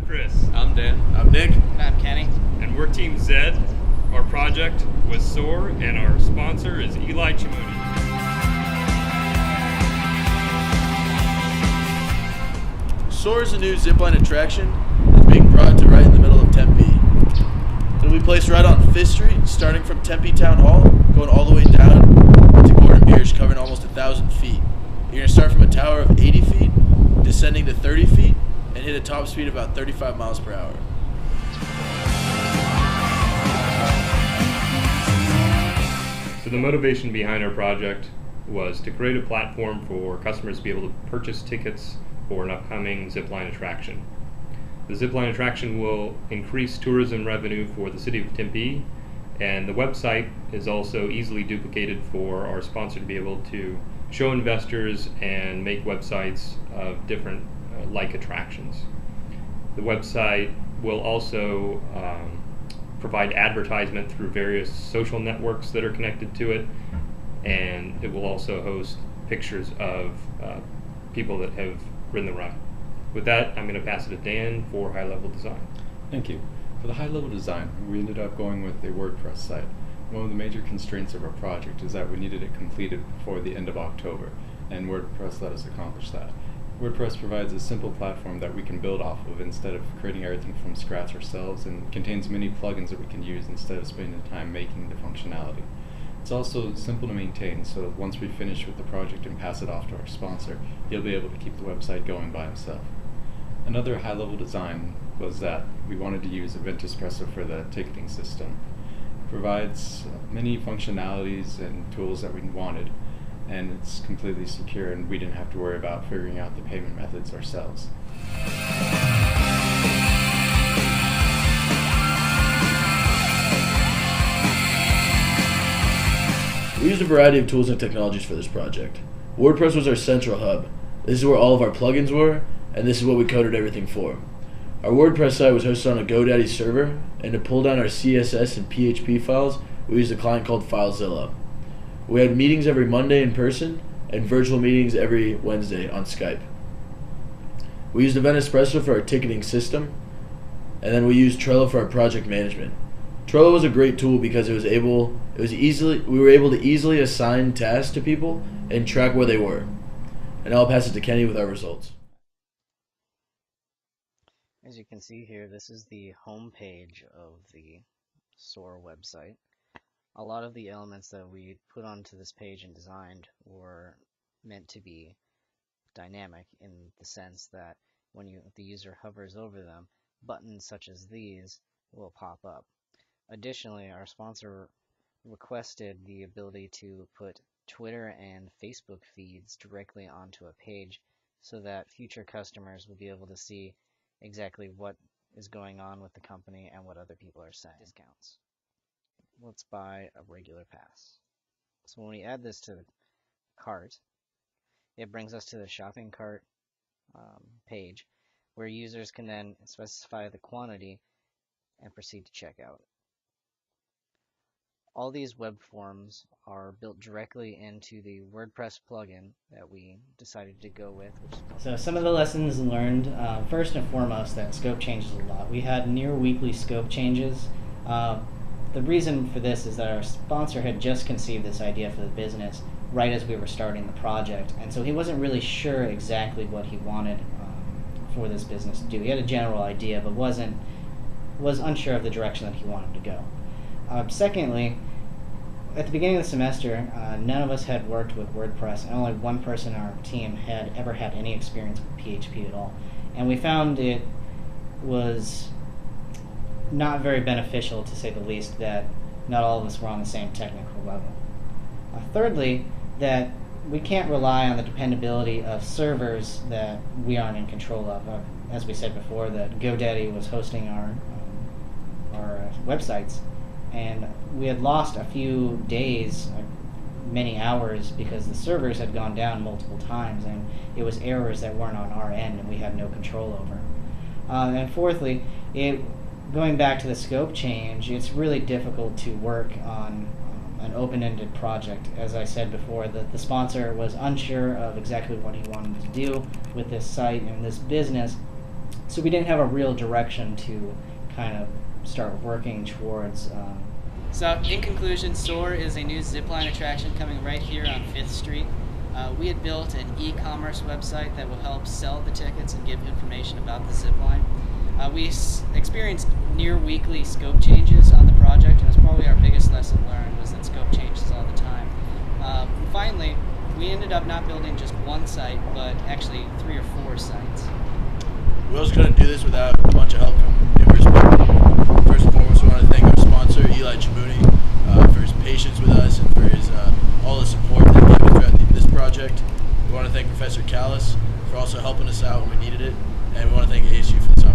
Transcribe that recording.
I'm Chris. I'm Dan. I'm Nick. And I'm Kenny. And we're Team Zed. Our project was SOAR, and our sponsor is Eli Chimuni. SOAR is a new zipline attraction that's being brought to right in the middle of Tempe. It'll be placed right on 5th Street, starting from Tempe Town Hall, going all the way down to Gordon Biersch, covering almost 1,000 feet. You're going to start from a tower of 80 feet, descending to 30 feet, and hit a top speed of about 35 miles per hour. So the motivation behind our project was to create a platform for customers to be able to purchase tickets for an upcoming zipline attraction. The zipline attraction will increase tourism revenue for the city of Tempe, and the website is also easily duplicated for our sponsor to be able to show investors and make websites of different like attractions. The website will also provide advertisement through various social networks that are connected to it, and it will also host pictures of people that have ridden the ride. With that, I'm going to pass it to Dan for high-level design. Thank you. For the high-level design, we ended up going with a WordPress site. One of the major constraints of our project is that we needed it completed before the end of October, and WordPress let us accomplish that. WordPress provides a simple platform that we can build off of instead of creating everything from scratch ourselves, and contains many plugins that we can use instead of spending the time making the functionality. It's also simple to maintain, so once we finish with the project and pass it off to our sponsor, he'll be able to keep the website going by himself. Another high-level design was that we wanted to use Event Espresso for the ticketing system. It provides many functionalities and tools that we wanted, and it's completely secure, and we didn't have to worry about figuring out the payment methods ourselves. We used a variety of tools and technologies for this project. WordPress was our central hub. This is where all of our plugins were, and this is what we coded everything for. Our WordPress site was hosted on a GoDaddy server, and to pull down our CSS and PHP files, we used a client called FileZilla. We had meetings every Monday in person, and virtual meetings every Wednesday on Skype. We used Event Espresso for our ticketing system, and then we used Trello for our project management. Trello was a great tool because we were able to easily assign tasks to people and track where they were. And I'll pass it to Kenny with our results. As you can see here, this is the home page of the SOAR website. A lot of the elements that we put onto this page and designed were meant to be dynamic in the sense that when the user hovers over them, buttons such as these will pop up. Additionally, our sponsor requested the ability to put Twitter and Facebook feeds directly onto a page so that future customers will be able to see exactly what is going on with the company and what other people are saying. Discounts. Let's buy a regular pass. So when we add this to the cart, it brings us to the shopping cart page where users can then specify the quantity and proceed to checkout. All these web forms are built directly into the WordPress plugin that we decided to go with. So some of the lessons learned, first and foremost, that scope changes a lot. We had near weekly scope changes. The reason for this is that our sponsor had just conceived this idea for the business right as we were starting the project, and so he wasn't really sure exactly what he wanted for this business to do. He had a general idea, but was unsure of the direction that he wanted to go. Secondly, at the beginning of the semester, none of us had worked with WordPress, and only one person on our team had ever had any experience with PHP at all. And we found it was not very beneficial, to say the least, that not all of us were on the same technical level. Thirdly, that we can't rely on the dependability of servers that we aren't in control of. As we said before, that GoDaddy was hosting our websites, and we had lost a few days, many hours, because the servers had gone down multiple times, and it was errors that weren't on our end and we had no control over. And fourthly, going back to the scope change, it's really difficult to work on an open-ended project. As I said before, the sponsor was unsure of exactly what he wanted to do with this site and this business, So we didn't have a real direction to kind of start working towards. So in conclusion, SOAR is a new zipline attraction coming right here on 5th Street. We had built an e-commerce website that will help sell the tickets and give information about the zipline. We experienced near weekly scope changes on the project, and it's probably our biggest lesson learned was that scope changes all the time. And finally, we ended up not building just one site, but actually 3 or 4 sites. We also couldn't do this without a bunch of help from numerous people. First and foremost, we want to thank our sponsor, Eli Chimuni, for his patience with us and for his all the support that he gave throughout this project. We want to thank Professor Callis for also helping us out when we needed it, and we want to thank ASU for this opportunity.